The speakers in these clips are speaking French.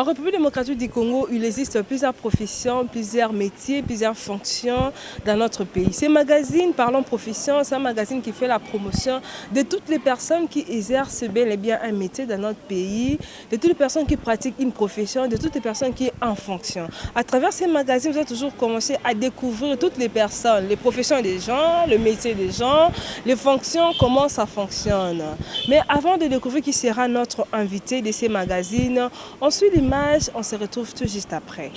En République démocratique du Congo, il existe plusieurs professions, plusieurs métiers, plusieurs fonctions dans notre pays. Ce magazine, Parlons Profession, c'est un magazine qui fait la promotion de toutes les personnes qui exercent bel et bien un métier dans notre pays, de toutes les personnes qui pratiquent une profession, de toutes les personnes qui sont en fonction. À travers ces magazines, vous avez toujours commencé à découvrir toutes les personnes, les professions des gens, le métier des gens, les fonctions, comment ça fonctionne. Mais avant de découvrir qui sera notre invité de ces magazines, on suit l'image, on se retrouve tout juste après.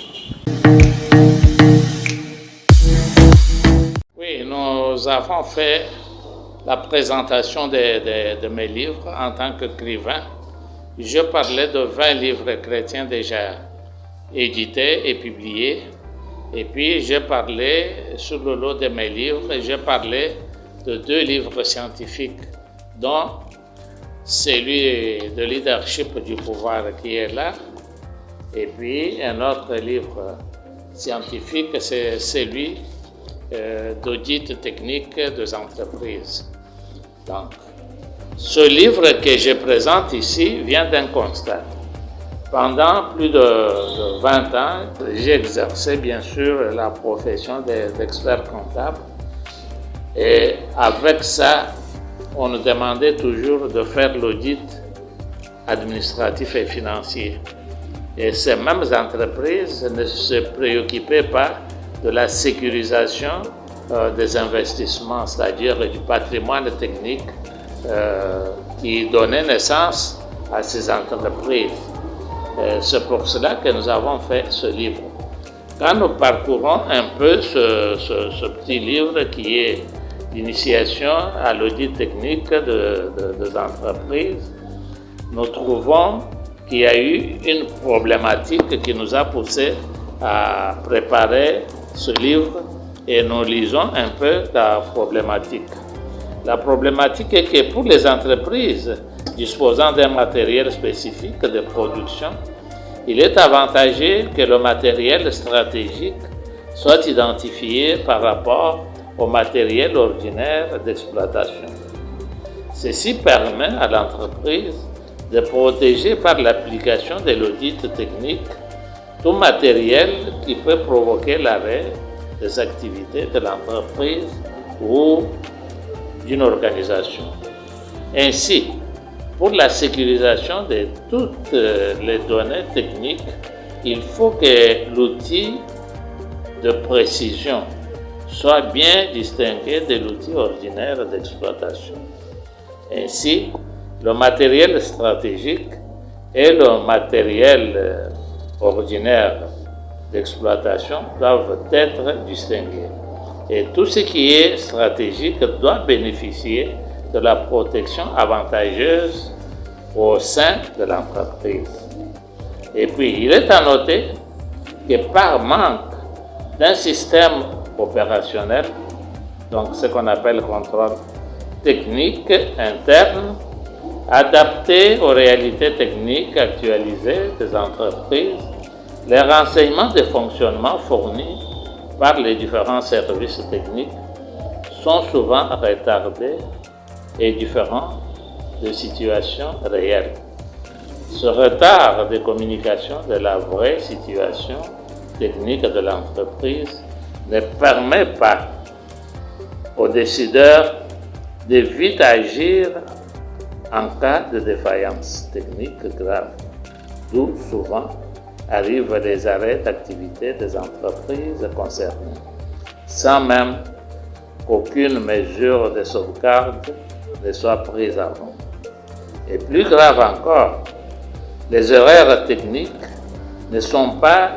Oui, nous avons fait la présentation de mes livres en tant qu'écrivain. Je parlais de 20 livres chrétiens déjà édités et publiés. Et puis, je parlais sur le lot de mes livres, je parlais de 2 livres scientifiques, dont celui de leadership du pouvoir qui est là, et puis un autre livre scientifique, c'est celui d'audit technique des entreprises. Donc, ce livre que je présente ici vient d'un constat. Pendant plus de 20 ans, j'ai exercé bien sûr la profession d'expert comptable. Et avec ça, on nous demandait toujours de faire l'audit administratif et financier. Et ces mêmes entreprises ne se préoccupaient pas de la sécurisation des investissements, c'est-à-dire du patrimoine technique qui donnait naissance à ces entreprises. C'est pour cela que nous avons fait ce livre. Quand nous parcourons un peu ce petit livre qui est l'initiation à l'audit technique des entreprises, nous trouvons qu'il y a eu une problématique qui nous a poussé à préparer ce livre et nous lisons un peu la problématique. La problématique est que pour les entreprises disposant d'un matériel spécifique de production, il est avantageux que le matériel stratégique soit identifié par rapport au matériel ordinaire d'exploitation. Ceci permet à l'entreprise de protéger par l'application de l'audit technique tout matériel qui peut provoquer l'arrêt des activités de l'entreprise ou d'une organisation. Ainsi, pour la sécurisation de toutes les données techniques, il faut que l'outil de précision soit bien distingué de l'outil ordinaire d'exploitation. Ainsi, le matériel stratégique et le matériel ordinaire d'exploitation doivent être distingués. Et tout ce qui est stratégique doit bénéficier de la protection avantageuse au sein de l'entreprise. Et puis, il est à noter que par manque d'un système opérationnel, donc ce qu'on appelle contrôle technique interne, adapté aux réalités techniques actualisées des entreprises, les renseignements de fonctionnement fournis par les différents services techniques sont souvent retardés et différents de situations réelles. Ce retard de communication de la vraie situation technique de l'entreprise ne permet pas aux décideurs de vite agir en cas de défaillance technique grave, d'où souvent arrivent les arrêts d'activité des entreprises concernées, sans même qu'aucune mesure de sauvegarde ne soit prise avant. Et plus grave encore, les erreurs techniques ne sont pas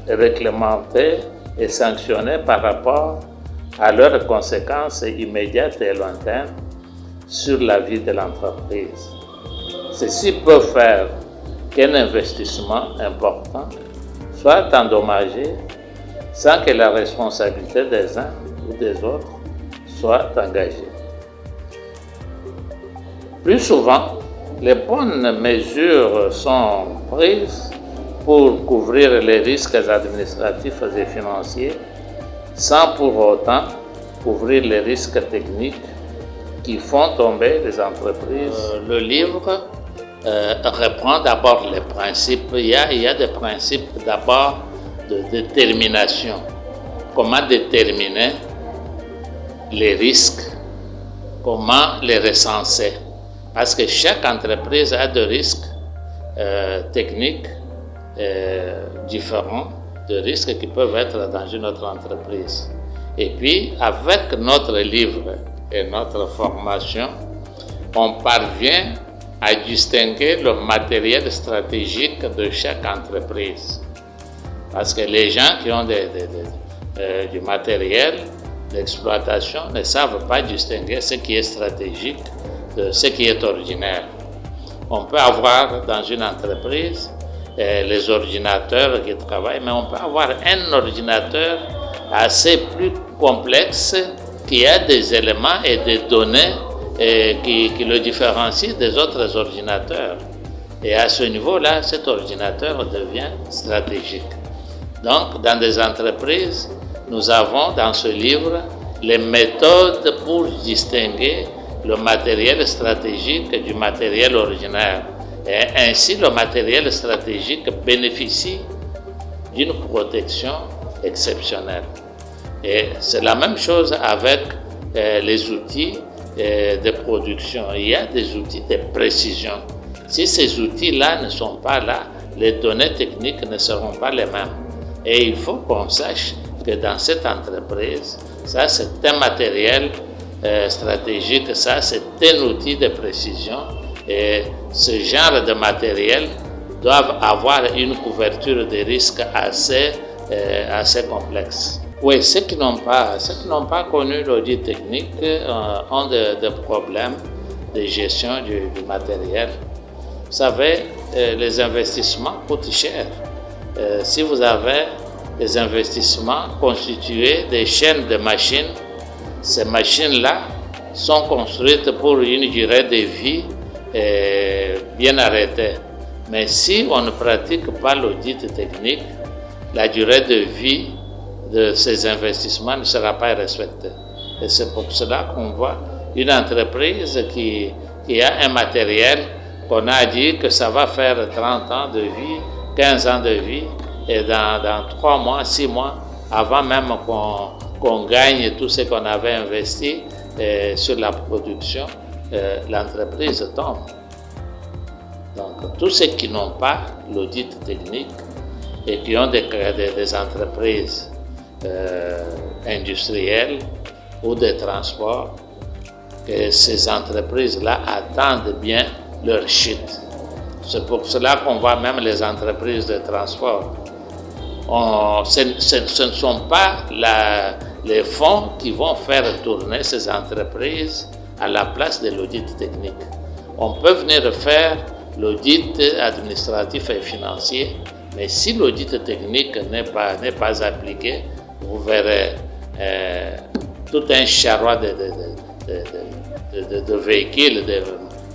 réglementées et sanctionnées par rapport à leurs conséquences immédiates et lointaines sur la vie de l'entreprise. Ceci peut faire qu'un investissement important soit endommagé sans que la responsabilité des uns ou des autres soit engagée. Plus souvent, les bonnes mesures sont prises pour couvrir les risques administratifs et financiers sans pour autant couvrir les risques techniques qui font tomber les entreprises. Le livre reprend d'abord les principes. Il y a des principes d'abord de détermination. Comment déterminer les risques, comment les recenser. Parce que chaque entreprise a des risques techniques différents, de risques qui peuvent être dans une autre entreprise. Et puis, avec notre livre et notre formation, on parvient à distinguer le matériel stratégique de chaque entreprise. Parce que les gens qui ont du matériel d'exploitation ne savent pas distinguer ce qui est stratégique de ce qui est ordinaire. On peut avoir dans une entreprise les ordinateurs qui travaillent, mais on peut avoir un ordinateur assez plus complexe qui a des éléments et des données qui le différencient des autres ordinateurs. Et à ce niveau-là, cet ordinateur devient stratégique. Donc, dans des entreprises, nous avons dans ce livre les méthodes pour distinguer le matériel stratégique du matériel ordinaire. Et ainsi, le matériel stratégique bénéficie d'une protection exceptionnelle. Et c'est la même chose avec les outils de production. Il y a des outils de précision. Si ces outils-là ne sont pas là, les données techniques ne seront pas les mêmes. Et il faut qu'on sache que dans cette entreprise, ça c'est un matériel stratégique, ça c'est un outil de précision. Et ce genre de matériel doivent avoir une couverture de risques assez complexe. Oui, ceux qui n'ont pas connu l'audit technique ont des problèmes de gestion du matériel. Vous savez, les investissements coûtent cher. Si vous avez des investissements constitués des chaînes de machines, ces machines-là sont construites pour une durée de vie bien arrêtée. Mais si on ne pratique pas l'audit technique, la durée de vie de ces investissements ne sera pas respectée. Et c'est pour cela qu'on voit une entreprise qui a un matériel qu'on a dit que ça va faire 30 ans de vie, 15 ans de vie, et dans 3 mois, 6 mois, avant même qu'on gagne tout ce qu'on avait investi sur la production, l'entreprise tombe. Donc, tous ceux qui n'ont pas l'audit technique et qui ont des entreprises industrielles ou de transport, et ces entreprises-là attendent bien leur chute. C'est pour cela qu'on voit même les entreprises de transport. Ce ne sont pas les fonds qui vont faire tourner ces entreprises à la place de l'audit technique. On peut venir faire l'audit administratif et financier, mais si l'audit technique n'est pas appliqué, vous verrez tout un charroi de véhicules,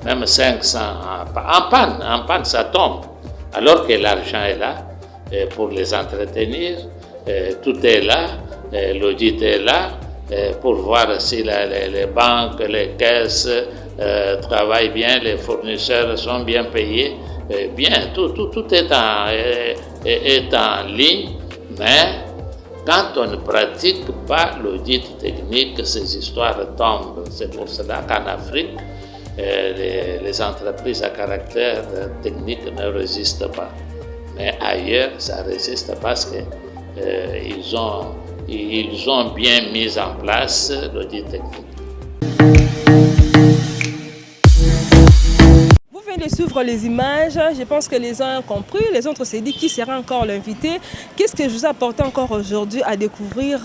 même 500 en panne, ça tombe. Alors que l'argent est là pour les entretenir, tout est là, l'audit est là pour voir si les banques, les caisses travaillent bien, les fournisseurs sont bien payés. Bien, tout est en ligne, mais quand on ne pratique pas l'audit technique, ces histoires tombent. C'est pour cela qu'en Afrique, les entreprises à caractère technique ne résistent pas. Mais ailleurs, ça résiste parce qu'ils ont bien mis en place l'audit technique. Vous venez de suivre les images, je pense que les uns ont compris, les autres s'est dit qui sera encore l'invité. Qu'est-ce que je vous apporte encore aujourd'hui à découvrir?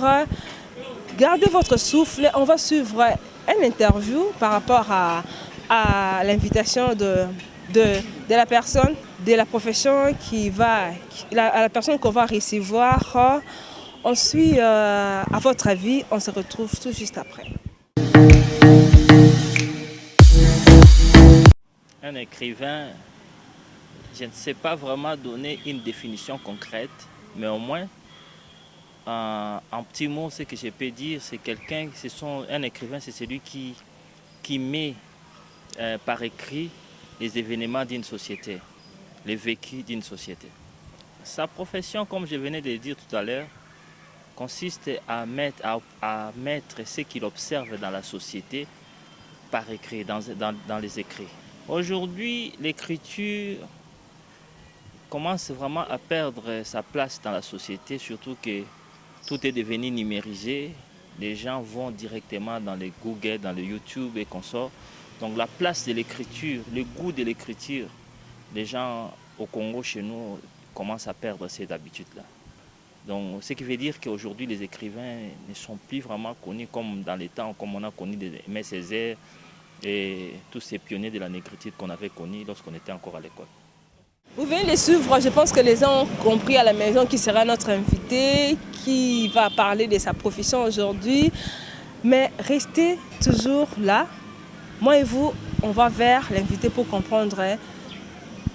Gardez votre souffle, on va suivre une interview par rapport à l'invitation de la personne, de la profession la personne qu'on va recevoir. Ensuite, à votre avis, on se retrouve tout juste après. Un écrivain, je ne sais pas vraiment donner une définition concrète, mais au moins, en petit mot, ce que je peux dire, c'est un écrivain, c'est celui qui met par écrit les événements d'une société, les vécus d'une société. Sa profession, comme je venais de le dire tout à l'heure, consiste à mettre ce qu'il observe dans la société par écrit, dans les écrits. Aujourd'hui, l'écriture commence vraiment à perdre sa place dans la société, surtout que tout est devenu numérisé. Les gens vont directement dans les Google, dans le YouTube et consorts. Donc la place de l'écriture, le goût de l'écriture, les gens au Congo, chez nous, commencent à perdre cette habitude-là. Donc ce qui veut dire qu'aujourd'hui, les écrivains ne sont plus vraiment connus comme dans les temps, comme on a connu Aimé Césaire et tous ces pionniers de la négritude qu'on avait connus lorsqu'on était encore à l'école. Vous venez les suivre, je pense que les gens ont compris à la maison qui sera notre invité, qui va parler de sa profession aujourd'hui. Mais restez toujours là. Moi et vous, on va vers l'invité pour comprendre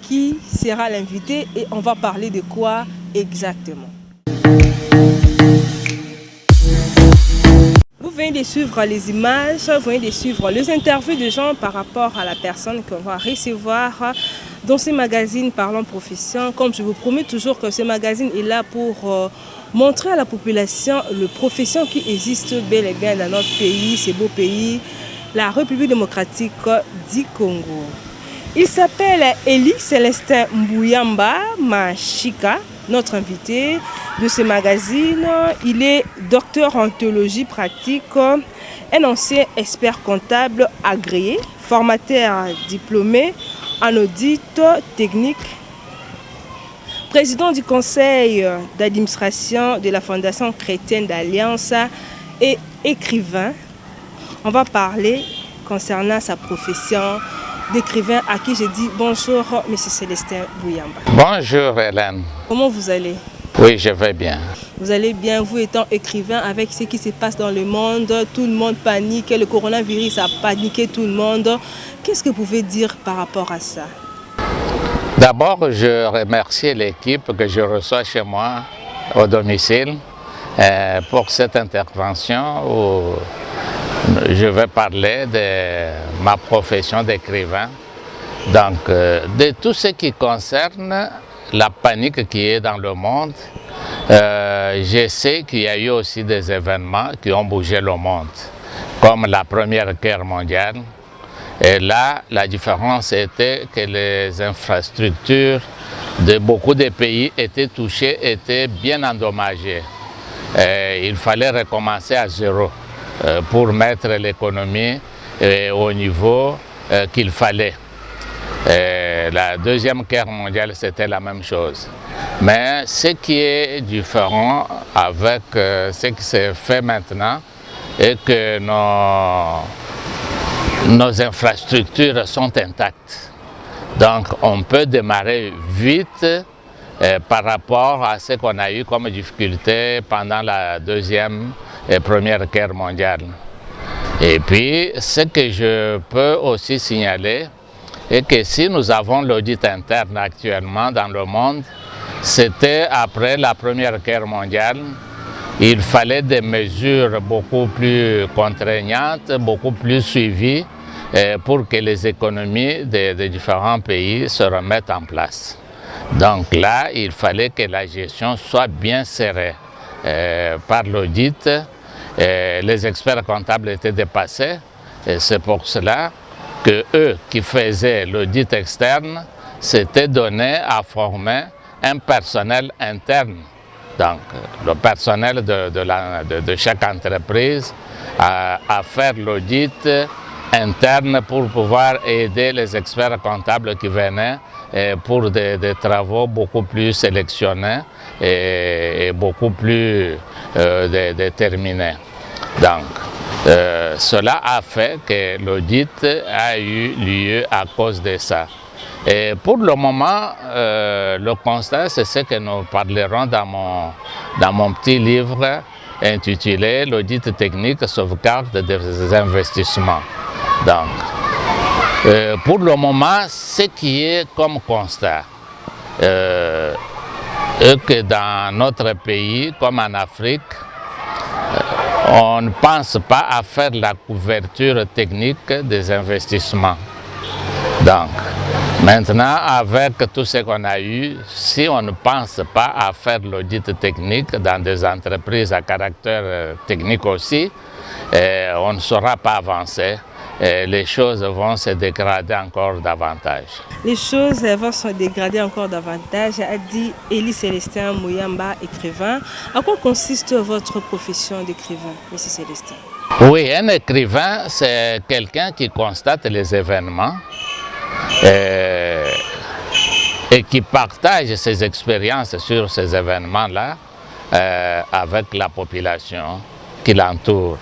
qui sera l'invité et on va parler de quoi exactement. Vous venez de suivre les images, vous venez de suivre les interviews de gens par rapport à la personne qu'on va recevoir dans ce magazine Parlons Profession. Comme je vous promets toujours que ce magazine est là pour montrer à la population les professions qui existent bel et bien dans notre pays, ce beau pays, la République démocratique du Congo. Il s'appelle Eli Célestin Mbouyamba Machika, notre invité de ce magazine. Il est docteur en théologie pratique, un ancien expert comptable agréé, formateur diplômé en audit technique, président du conseil d'administration de la Fondation chrétienne d'Alliance et écrivain. On va parler concernant sa profession d'écrivain à qui je dis bonjour, M. Célestin Mbouyamba. Bonjour Hélène. Comment vous allez? Oui, je vais bien. Vous allez bien, vous étant écrivain, avec ce qui se passe dans le monde, tout le monde panique, le coronavirus a paniqué tout le monde. Qu'est-ce que vous pouvez dire par rapport à ça? D'abord, je remercie l'équipe que je reçois chez moi au domicile pour cette intervention où je vais parler de ma profession d'écrivain. Donc, de tout ce qui concerne la panique qui est dans le monde, je sais qu'il y a eu aussi des événements qui ont bougé le monde, comme la Première Guerre mondiale. Et là, la différence était que les infrastructures de beaucoup de pays étaient touchées, étaient bien endommagées. Et il fallait recommencer à zéro pour mettre l'économie au niveau qu'il fallait. La Deuxième Guerre mondiale, c'était la même chose. Mais ce qui est différent avec ce qui se fait maintenant est que nos infrastructures sont intactes. Donc on peut démarrer vite par rapport à ce qu'on a eu comme difficulté pendant la Deuxième et Première Guerre mondiale. Et puis, ce que je peux aussi signaler est que si nous avons l'audit interne actuellement dans le monde, c'était après la Première Guerre mondiale. Il fallait des mesures beaucoup plus contraignantes, beaucoup plus suivies pour que les économies des différents pays se remettent en place. Donc là, il fallait que la gestion soit bien serrée par l'audit. Les experts comptables étaient dépassés et c'est pour cela que eux qui faisaient l'audit externe s'étaient donnés à former un personnel interne. Donc le personnel de chaque entreprise à faire l'audit interne pour pouvoir aider les experts comptables qui venaient pour des travaux beaucoup plus sélectionnés et beaucoup plus déterminés. Donc, cela a fait que l'audit a eu lieu à cause de ça. Et pour le moment, le constat, c'est ce que nous parlerons dans mon petit livre intitulé « L'audit technique sauvegarde des investissements ». Donc, pour le moment, ce qui est comme constat, est que dans notre pays, comme en Afrique, on ne pense pas à faire la couverture technique des investissements. Donc, maintenant, avec tout ce qu'on a eu, si on ne pense pas à faire l'audit technique dans des entreprises à caractère technique aussi, on ne saura pas avancer. Et les choses vont se dégrader encore davantage. Les choses vont se dégrader encore davantage, a dit Élie Célestin Mouyamba, écrivain. À quoi consiste votre profession d'écrivain, M. Célestin? Oui, un écrivain, c'est quelqu'un qui constate les événements et qui partage ses expériences sur ces événements-là avec la population qui l'entoure.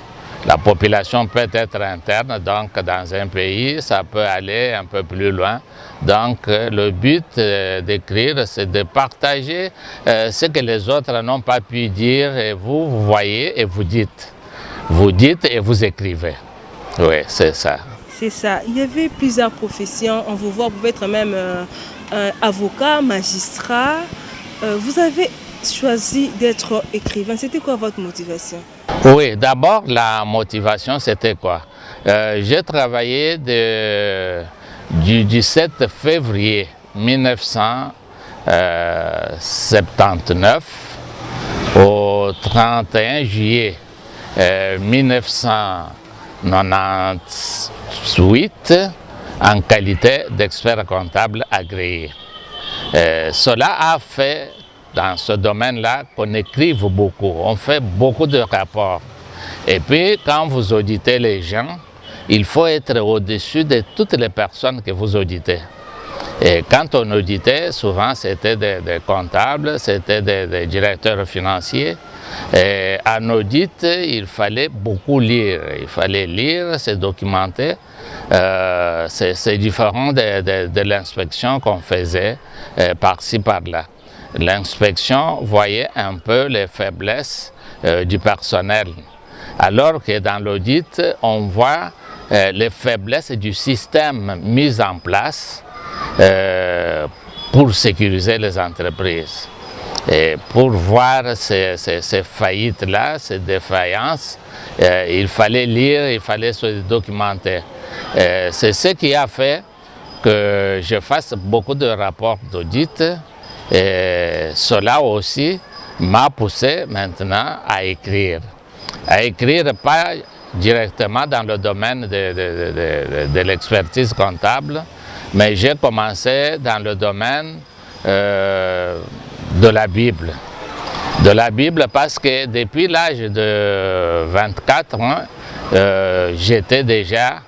La population peut être interne, donc dans un pays, ça peut aller un peu plus loin. Donc le but d'écrire, c'est de partager ce que les autres n'ont pas pu dire, et vous voyez et vous dites. Vous dites et vous écrivez. Oui, c'est ça. C'est ça. Il y avait plusieurs professions. On vous voit, vous pouvez être même avocat, magistrat. Vous avez choisi d'être écrivain. C'était quoi votre motivation? Oui, d'abord, la motivation, c'était quoi? J'ai travaillé du 17 février 1979 au 31 juillet 1998 en qualité d'expert comptable agréé. Cela a fait dans ce domaine-là qu'on écrive beaucoup, on fait beaucoup de rapports. Et puis quand vous auditez les gens, il faut être au-dessus de toutes les personnes que vous auditez. Et quand on auditait, souvent c'était des comptables, c'était des directeurs financiers. Et en audit, il fallait beaucoup lire. Il fallait lire, se documenter. C'est différent de l'inspection qu'on faisait par-ci, par-là. L'inspection voyait un peu les faiblesses du personnel, alors que dans l'audit, on voit les faiblesses du système mis en place pour sécuriser les entreprises. Et pour voir ces faillites-là, ces défaillances, il fallait lire, il fallait se documenter. C'est ce qui a fait que je fasse beaucoup de rapports d'audit. Et cela aussi m'a poussé maintenant à écrire. À écrire pas directement dans le domaine de l'expertise comptable, mais j'ai commencé dans le domaine de la Bible. De la Bible parce que depuis l'âge de 24 ans, j'étais déjà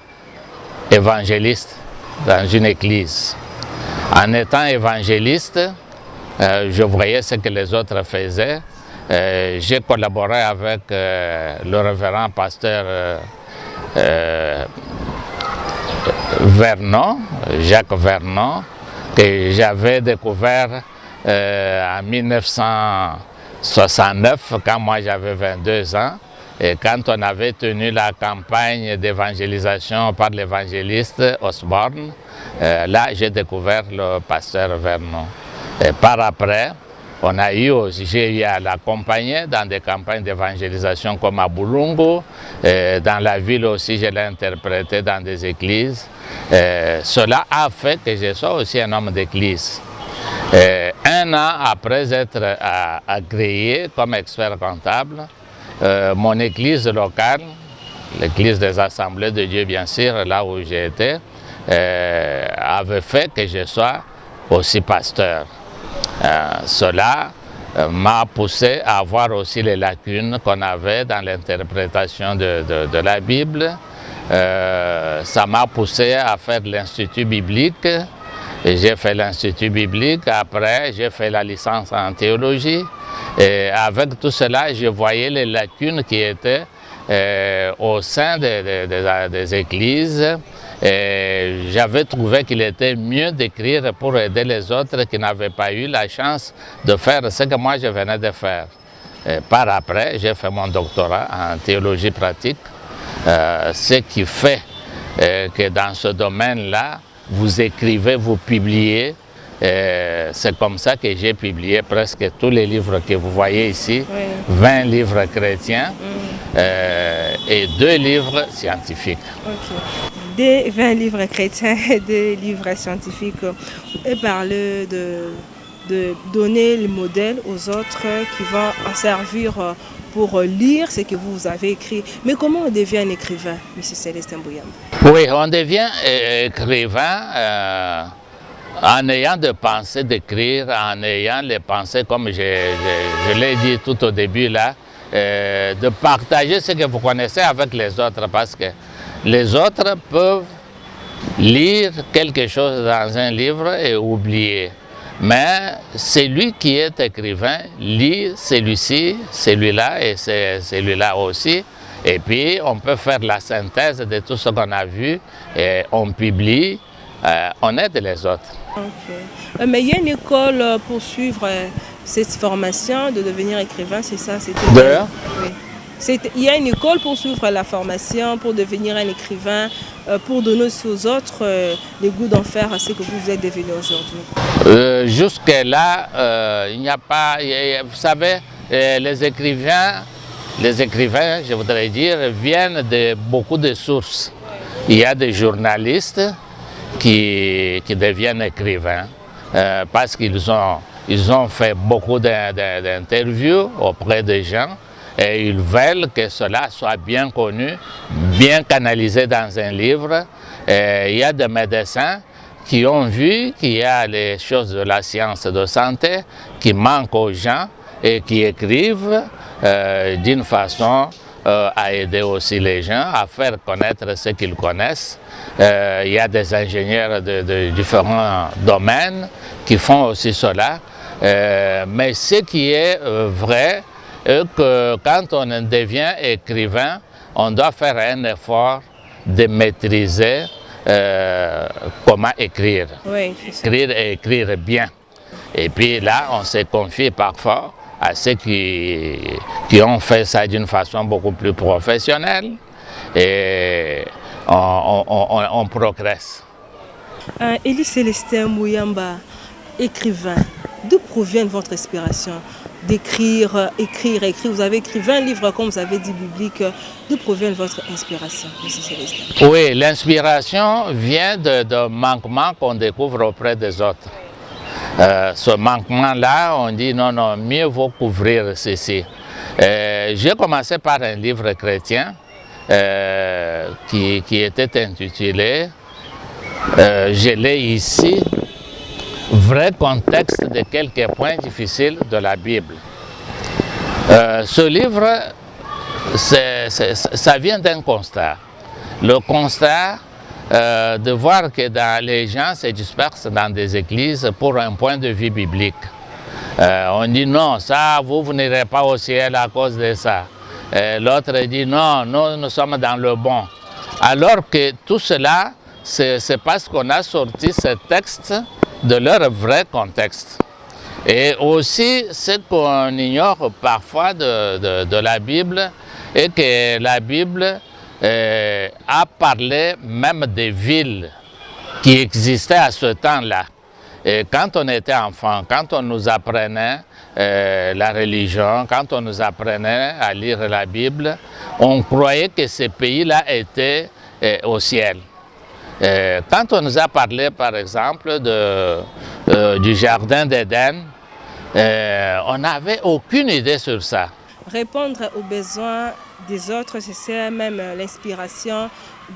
évangéliste dans une église. En étant évangéliste, je voyais ce que les autres faisaient. J'ai collaboré avec le révérend pasteur Vernon, Jacques Vernon, que j'avais découvert en 1969, quand moi j'avais 22 ans. Et quand on avait tenu la campagne d'évangélisation par l'évangéliste Osborne, là j'ai découvert le pasteur Vernon. Et par après, j'ai eu à l'accompagner dans des campagnes d'évangélisation comme à Bulungu. Dans la ville aussi, je l'ai interprété dans des églises. Cela a fait que je sois aussi un homme d'église. Un an après être agréé comme expert comptable, mon église locale, l'église des Assemblées de Dieu bien sûr, là où j'étais, avait fait que je sois aussi pasteur. Cela m'a poussé à voir aussi les lacunes qu'on avait dans l'interprétation de la Bible. Ça m'a poussé à faire l'Institut biblique. J'ai fait l'Institut biblique, après j'ai fait la licence en théologie. Et avec tout cela, je voyais les lacunes qui étaient au sein des églises. J'avais trouvé qu'il était mieux d'écrire pour aider les autres qui n'avaient pas eu la chance de faire ce que moi je venais de faire. Par après, j'ai fait mon doctorat en théologie pratique, ce qui fait que dans ce domaine-là, vous écrivez, vous publiez. C'est comme ça que j'ai publié presque tous les livres que vous voyez ici, oui. 20 livres chrétiens et 2 livres scientifiques. Okay. des 20 livres chrétiens et des livres scientifiques et parler de donner le modèle aux autres qui vont en servir pour lire ce que vous avez écrit. Mais comment on devient un écrivain, M. Célestin Bouyamba? Oui, on devient écrivain en ayant des pensées d'écrire, en ayant les pensées, comme je l'ai dit tout au début là, de partager ce que vous connaissez avec les autres, parce que les autres peuvent lire quelque chose dans un livre et oublier. Mais celui qui est écrivain lit celui-ci, celui-là et celui-là aussi. Et puis on peut faire la synthèse de tout ce qu'on a vu et on publie, on aide les autres. Okay. Mais il y a une école pour suivre cette formation de devenir écrivain, c'est ça? D'ailleurs? Oui. Il y a une école pour suivre la formation, pour devenir un écrivain, pour donner aussi aux autres le goût d'en faire ce que vous êtes devenu aujourd'hui. Jusque-là, il n'y a pas... Vous savez, les écrivains, je voudrais dire, viennent de beaucoup de sources. Il y a des journalistes qui deviennent écrivains parce qu'ils ont fait beaucoup d'interviews auprès des gens. Et ils veulent que cela soit bien connu, bien canalisé dans un livre. Et il y a des médecins qui ont vu qu'il y a les choses de la science de santé qui manquent aux gens et qui écrivent d'une façon à aider aussi les gens à faire connaître ce qu'ils connaissent. Il y a des ingénieurs de différents domaines qui font aussi cela. Mais ce qui est vrai, que quand on devient écrivain, on doit faire un effort de maîtriser comment écrire. Oui, écrire et écrire bien. Et puis là, on se confie parfois à ceux qui ont fait ça d'une façon beaucoup plus professionnelle et on progresse. Élie Célestin Bouyamba, écrivain, d'où provient votre inspiration d'écrire, écrire? Vous avez écrit 20 livres, comme vous avez dit, bibliques. D'où provient votre inspiration, M. Célestin? Oui, l'inspiration vient de manquements qu'on découvre auprès des autres. Ce manquement-là, on dit non, mieux vaut couvrir ceci. J'ai commencé par un livre chrétien qui était intitulé, je l'ai ici, vrai contexte de quelques points difficiles de la Bible. Ce livre, ça vient d'un constat. Le constat de voir que les gens se dispersent dans des églises pour un point de vue biblique. On dit non, ça, vous n'irez pas au ciel à cause de ça. L'autre dit non, nous sommes dans le bon. Alors que tout cela, c'est parce qu'on a sorti ce texte de leur vrai contexte. Et aussi, ce qu'on ignore parfois de la Bible est que la Bible a parlé même des villes qui existaient à ce temps-là. Et quand on était enfant, quand on nous apprenait la religion, quand on nous apprenait à lire la Bible, on croyait que ces pays-là étaient au ciel. Quand on nous a parlé, par exemple, du jardin d'Éden, on n'avait aucune idée sur ça. Répondre aux besoins des autres, c'est même l'inspiration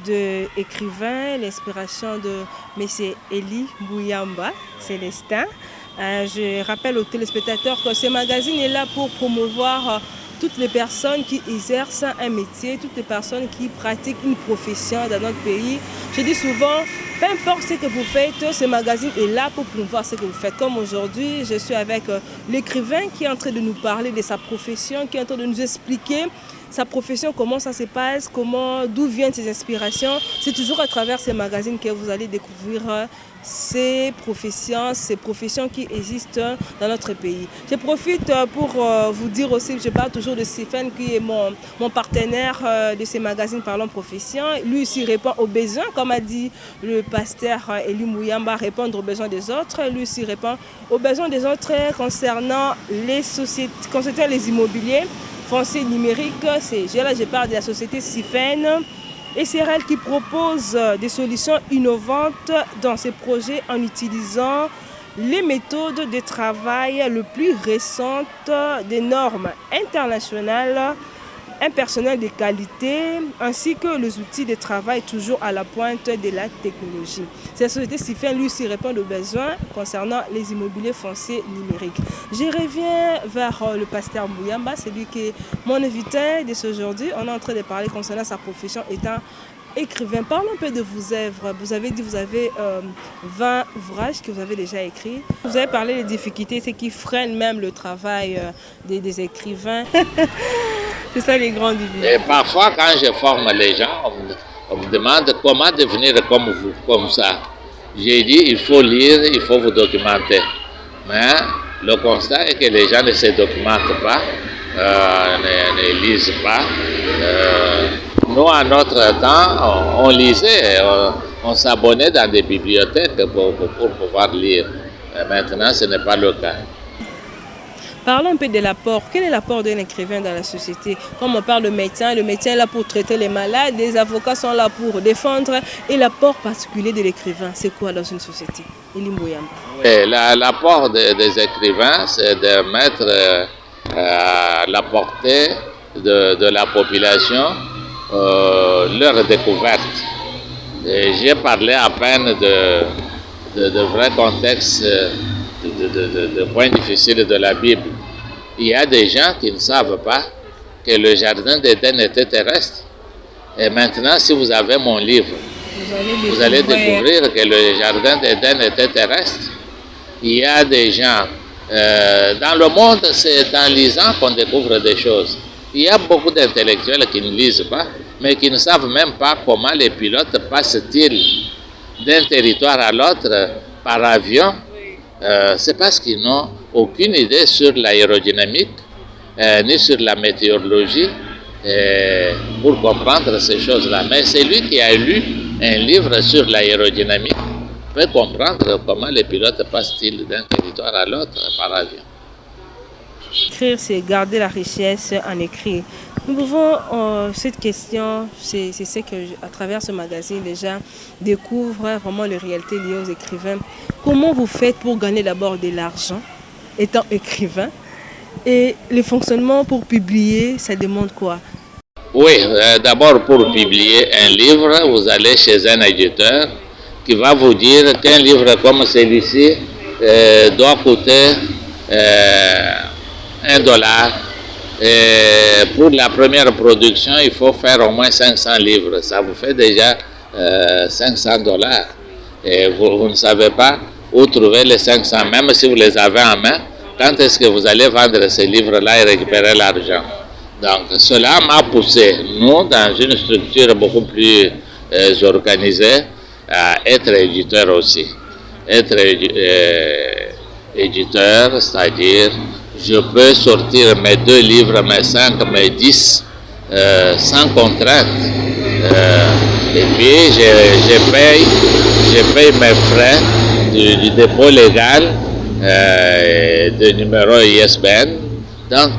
de l'écrivain, l'inspiration de M. Élie Bouyamba Célestin. Je rappelle aux téléspectateurs que ce magazine est là pour promouvoir toutes les personnes qui exercent un métier, toutes les personnes qui pratiquent une profession dans notre pays. Je dis souvent, peu importe ce que vous faites, ce magazine est là pour promouvoir ce que vous faites. Comme aujourd'hui, je suis avec l'écrivain qui est en train de nous parler de sa profession, qui est en train de nous expliquer sa profession, comment ça se passe, d'où viennent ses inspirations. C'est toujours à travers ces magazines que vous allez découvrir ces professions qui existent dans notre pays. Je profite pour vous dire aussi, je parle toujours de Stéphane qui est mon partenaire de ces magazines Parlons Profession. Lui aussi répond aux besoins, comme a dit le pasteur Élie Bouyamba, répondre aux besoins des autres. Lui aussi répond aux besoins des autres concernant les sociétés, concernant les immobiliers fonciers numériques. Là, je parle de la société Stéphane Et c'est elle qui propose des solutions innovantes dans ses projets en utilisant les méthodes de travail les plus récentes, des normes internationales, un personnel de qualité, ainsi que les outils de travail toujours à la pointe de la technologie. Cette société Sifen, lui, s'y répond aux besoins concernant les immobiliers fonciers numériques. Je reviens vers le pasteur Mouyamba, c'est lui qui est mon invité de ce aujourd'hui. On est en train de parler concernant sa profession étant écrivain. Parlons un peu de vos œuvres. Vous avez dit que vous avez 20 ouvrages que vous avez déjà écrits. Vous avez parlé des difficultés, ce qui freine même le travail des écrivains. C'est ça les grandes difficultés. Et parfois, quand je forme les gens, on me demande comment devenir comme vous, comme ça. J'ai dit, il faut lire, il faut vous documenter. Mais le constat est que les gens ne se documentent pas, ne lisent pas. Nous, à notre temps, on lisait, on s'abonnait dans des bibliothèques pour pouvoir lire. Mais maintenant, ce n'est pas le cas. Parlons un peu de l'apport. Quel est l'apport d'un écrivain dans la société? Comme on parle de médecin, le médecin est là pour traiter les malades, les avocats sont là pour défendre. Et l'apport particulier de l'écrivain, c'est quoi dans une société? L'apport des écrivains, c'est de mettre à la portée de la population leur découverte. J'ai parlé à peine de vrais contextes, de points difficiles de la Bible. Il y a des gens qui ne savent pas que le jardin d'Éden était terrestre. Et maintenant, si vous avez mon livre, vous allez découvrir que le jardin d'Éden était terrestre. Il y a des gens, dans le monde, c'est en lisant qu'on découvre des choses. Il y a beaucoup d'intellectuels qui ne lisent pas, mais qui ne savent même pas comment les pilotes passent-ils d'un territoire à l'autre par avion. C'est parce qu'ils n'ont aucune idée sur l'aérodynamique, ni sur la météorologie, pour comprendre ces choses-là. Mais celui qui a lu un livre sur l'aérodynamique peut comprendre comment les pilotes passent-ils d'un territoire à l'autre par avion. Écrire, c'est garder la richesse en écrit. Nous pouvons, cette question, c'est ce que, à travers ce magazine, les gens découvrent vraiment les réalités liées aux écrivains. Comment vous faites pour gagner d'abord de l'argent, étant écrivain, et le fonctionnement pour publier, ça demande quoi? Oui, d'abord pour publier un livre, vous allez chez un éditeur qui va vous dire qu'un livre comme celui-ci doit coûter $1. Et pour la première production, il faut faire au moins 500 livres. Ça vous fait déjà $500. Et vous ne savez pas où trouver les 500, même si vous les avez en main. Quand est-ce que vous allez vendre ces livres-là et récupérer l'argent? Donc cela m'a poussé, nous, dans une structure beaucoup plus organisée, à être éditeur aussi. Être éditeur, c'est-à-dire je peux sortir mes 2 livres, mes 5, mes 10, sans contrainte. Et puis je paye mes frais du dépôt légal, de numéro ISBN, donc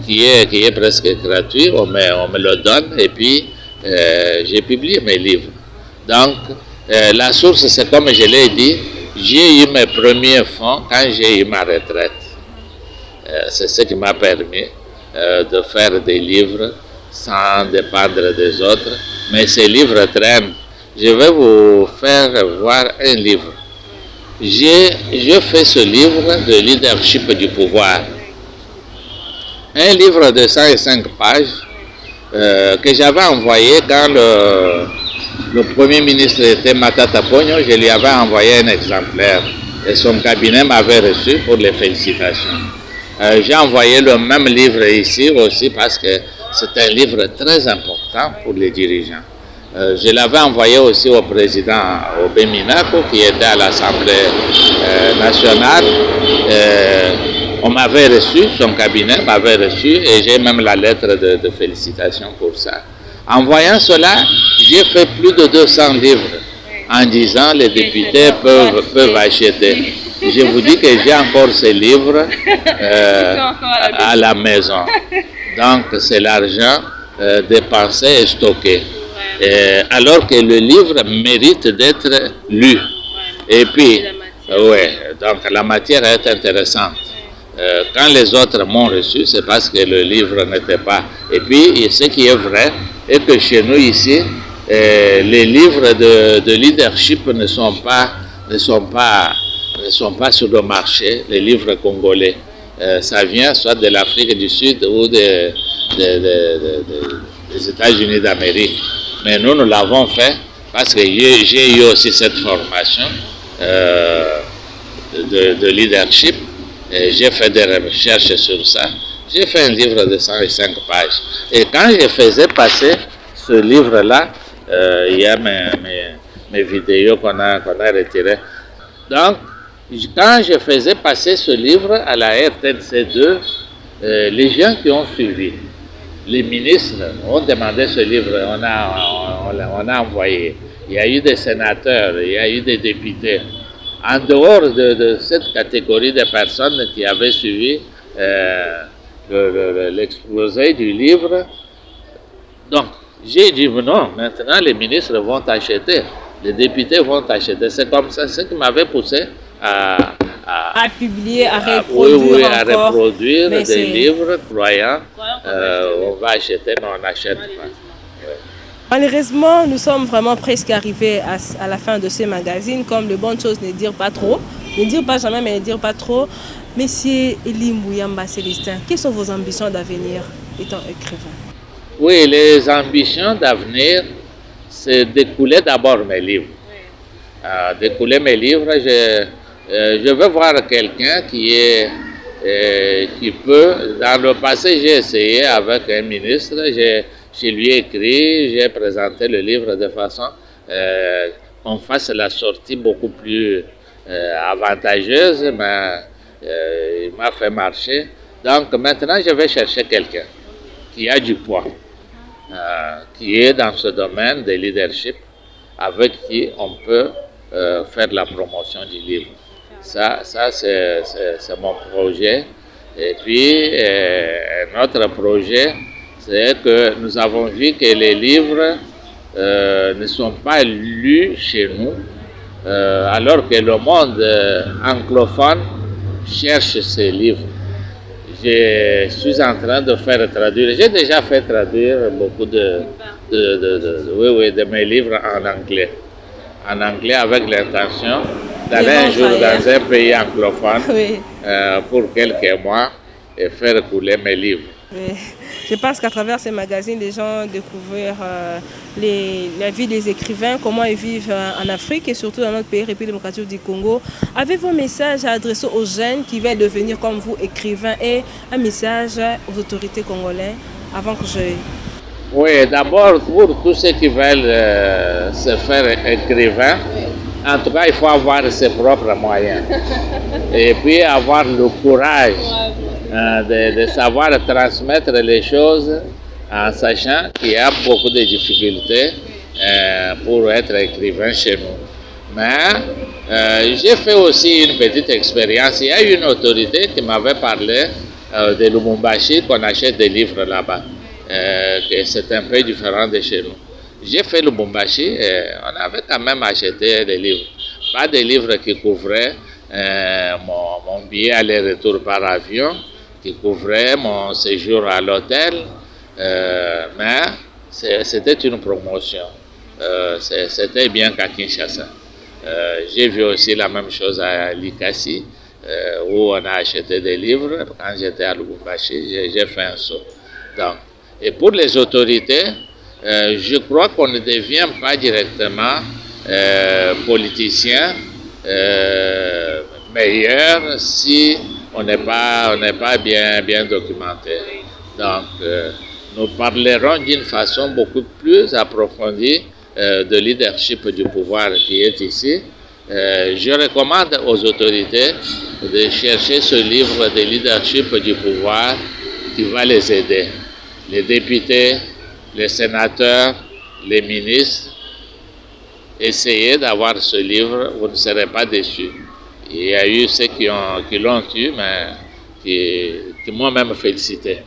qui est presque gratuit, on me le donne et puis j'ai publié mes livres. Donc la source, c'est comme je l'ai dit, j'ai eu mes premiers fonds quand j'ai eu ma retraite. C'est ce qui m'a permis de faire des livres sans dépendre des autres. Mais ces livres traînent. Je vais vous faire voir un livre. Je fais ce livre de leadership du pouvoir. Un livre de 105 pages que j'avais envoyé quand le Premier ministre était Matata Ponyo. Je lui avais envoyé un exemplaire et son cabinet m'avait reçu pour les félicitations. J'ai envoyé le même livre ici aussi parce que c'est un livre très important pour les dirigeants. Je l'avais envoyé aussi au président Obé Minaku qui était à l'Assemblée nationale. On m'avait reçu, son cabinet m'avait reçu et j'ai même la lettre de félicitations pour ça. En voyant cela, j'ai fait plus de 200 livres en disant les députés peuvent acheter. Je vous dis que j'ai encore ces livres à la maison. Donc c'est l'argent dépensée et stockée. Alors que le livre mérite d'être lu. Et puis, donc la matière est intéressante. Quand les autres m'ont reçu, c'est parce que le livre n'était pas. Et puis, ce qui est vrai est que chez nous ici, les livres de leadership ne sont pas sur le marché, les livres congolais. Ça vient soit de l'Afrique du Sud ou des États-Unis d'Amérique. Mais nous l'avons fait parce que j'ai eu aussi cette formation de leadership. J'ai fait des recherches sur ça. J'ai fait un livre de 105 pages. Et quand je faisais passer ce livre-là, il y a mes vidéos qu'on a retirées. Donc, quand je faisais passer ce livre à la RTNC2, les gens qui ont suivi, les ministres ont demandé ce livre, on a envoyé. Il y a eu des sénateurs, il y a eu des députés. En dehors de cette catégorie de personnes qui avaient suivi l'exposé du livre, donc j'ai dit non, maintenant les ministres vont acheter, les députés vont acheter. C'est comme ça, ce qui m'avait poussé à publier, à reproduire à reproduire des livres, croyant, on va acheter, mais on n'achète pas. Malheureusement, nous sommes vraiment presque arrivés à la fin de ce magazine. Comme de bonnes choses, ne dire pas trop. Ne dire pas jamais, mais ne dire pas trop. Monsieur Elie Mouyamba Célestin, quelles sont vos ambitions d'avenir étant écrivain? Oui, les ambitions d'avenir, c'est d'écouler d'abord mes livres. D'écouler mes livres, je veux voir quelqu'un qui peut... Dans le passé, j'ai essayé avec un ministre, je lui ai écrit, j'ai présenté le livre de façon qu'on fasse la sortie beaucoup plus avantageuse, mais il m'a fait marcher. Donc maintenant, je vais chercher quelqu'un qui a du poids, qui est dans ce domaine de leadership, avec qui on peut faire la promotion du livre. Ça c'est mon projet. Et puis, un autre projet, c'est que nous avons vu que les livres ne sont pas lus chez nous, alors que le monde anglophone cherche ces livres. Je suis en train de faire traduire, j'ai déjà fait traduire beaucoup de mes livres en anglais avec l'intention d'aller un jour dans un pays anglophone pour quelques mois et faire couler mes livres. Oui. Je pense qu'à travers ces magazines, les gens découvrent la vie des écrivains, comment ils vivent en Afrique et surtout dans notre pays, République démocratique du Congo. Avez-vous un message à adresser aux jeunes qui veulent devenir comme vous, écrivains, et un message aux autorités congolaises avant que je... Oui, d'abord, pour tous ceux qui veulent se faire écrivain, en tout cas, il faut avoir ses propres moyens. Et puis avoir le courage de savoir transmettre les choses en sachant qu'il y a beaucoup de difficultés pour être écrivain chez nous. Mais j'ai fait aussi une petite expérience. Il y a une autorité qui m'avait parlé de Lubumbashi, qu'on achète des livres là-bas. Que c'est un peu différent de chez nous. J'ai fait Lubumbashi et on avait quand même acheté des livres. Pas des livres qui couvraient mon billet aller-retour par avion, qui couvraient mon séjour à l'hôtel, mais c'était une promotion. C'était bien qu'à Kinshasa. J'ai vu aussi la même chose à Likasi, où on a acheté des livres. Quand j'étais à Lubumbashi, j'ai fait un saut. Donc, et pour les autorités, je crois qu'on ne devient pas directement politicien meilleur si on n'est pas bien documenté. Donc, nous parlerons d'une façon beaucoup plus approfondie de leadership du pouvoir qui est ici. Je recommande aux autorités de chercher ce livre de leadership du pouvoir qui va les aider. Les députés, les sénateurs, les ministres, essayez d'avoir ce livre, vous ne serez pas déçus. Il y a eu ceux qui l'ont eu, mais qui m'ont même félicité.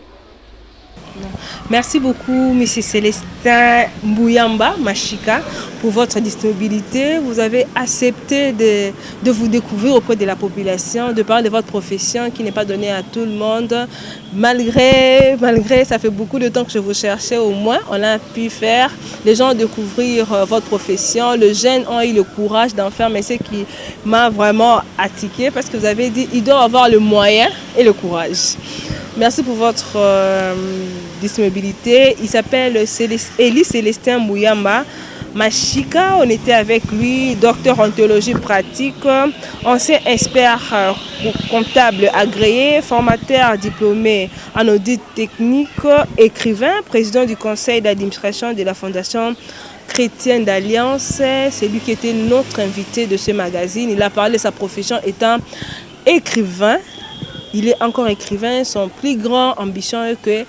Merci beaucoup, M. Célestin Mbouyamba Mashika, pour votre disponibilité. Vous avez accepté de vous découvrir auprès de la population, de parler de votre profession qui n'est pas donnée à tout le monde. Malgré, ça fait beaucoup de temps que je vous cherchais, au moins, on a pu faire. Les gens découvrir votre profession. Les jeunes ont eu le courage d'en faire, mais c'est ce qui m'a vraiment attiqué parce que vous avez dit qu'il doit avoir le moyen et le courage. Merci pour votre disponibilité. Il s'appelle Élie Célestin Mbouyamba Mashika. On était avec lui, docteur en théologie pratique, ancien expert comptable agréé, formateur diplômé en audit technique, écrivain, président du conseil d'administration de la Fondation Chrétienne d'Alliance. C'est lui qui était notre invité de ce magazine. Il a parlé de sa profession étant écrivain. Il est encore écrivain. Son plus grande ambition est que,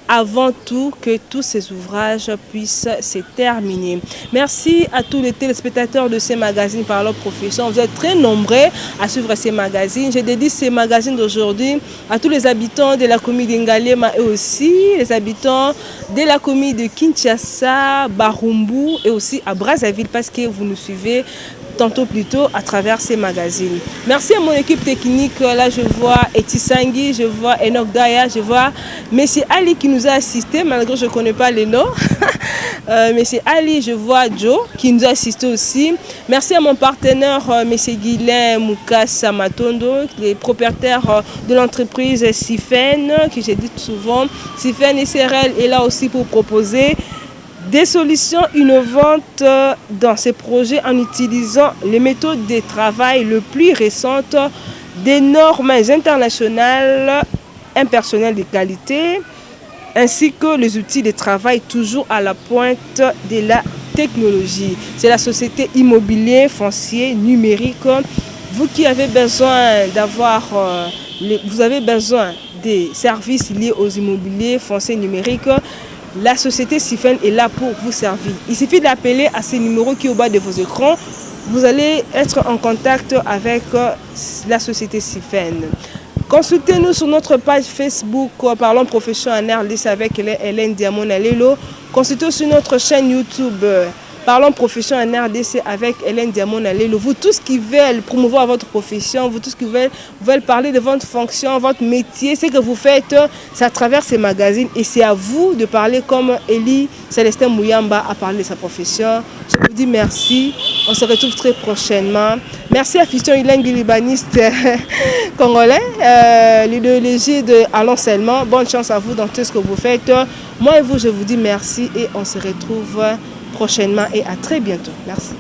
avant tout, que tous ses ouvrages puissent se terminer. Merci à tous les téléspectateurs de ces magazines par leur profession. Vous êtes très nombreux à suivre ces magazines. Je dédie ces magazines d'aujourd'hui à tous les habitants de la commune d'Ngalema et aussi les habitants de la commune de Kinshasa, Barumbu et aussi à Brazzaville parce que vous nous suivez tantôt plus tôt à travers ces magazines. Merci à mon équipe technique. Là, je vois Etisangui, je vois Enoch Daya, je vois M. Ali qui nous a assisté, malgré que je ne connais pas les noms. M. Ali, je vois Joe qui nous a assisté aussi. Merci à mon partenaire, M. Guilain Moukassa Matondo, le propriétaire de l'entreprise Sifen, que j'ai dit souvent. Sifen SRL est là aussi pour proposer des solutions innovantes dans ces projets en utilisant les méthodes de travail les plus récentes, des normes internationales, un personnel de qualité, ainsi que les outils de travail toujours à la pointe de la technologie. C'est la société immobilier foncier numérique. Vous qui avez besoin vous avez besoin des services liés aux immobiliers fonciers numériques, la société Sifen est là pour vous servir. Il suffit d'appeler à ces numéros qui sont au bas de vos écrans. Vous allez être en contact avec la société Sifen. Consultez-nous sur notre page Facebook Parlons Profession en RDC avec Hélène Diamond-Alelo. Consultez sur notre chaîne YouTube Parlons Profession en RDC avec Hélène Diamond-Alelo. Vous tous qui veulent promouvoir votre profession, vous tous qui veulent parler de votre fonction, votre métier, ce que vous faites, c'est à travers ces magazines et c'est à vous de parler comme Élie Célestin Mbouyamba a parlé de sa profession. Je vous dis merci. On se retrouve très prochainement. Merci à Fiston Ilang, libaniste congolais, l'idéologie de Allons seulement. Bonne chance à vous dans tout ce que vous faites. Moi et vous, je vous dis merci et on se retrouve prochainement et à très bientôt. Merci.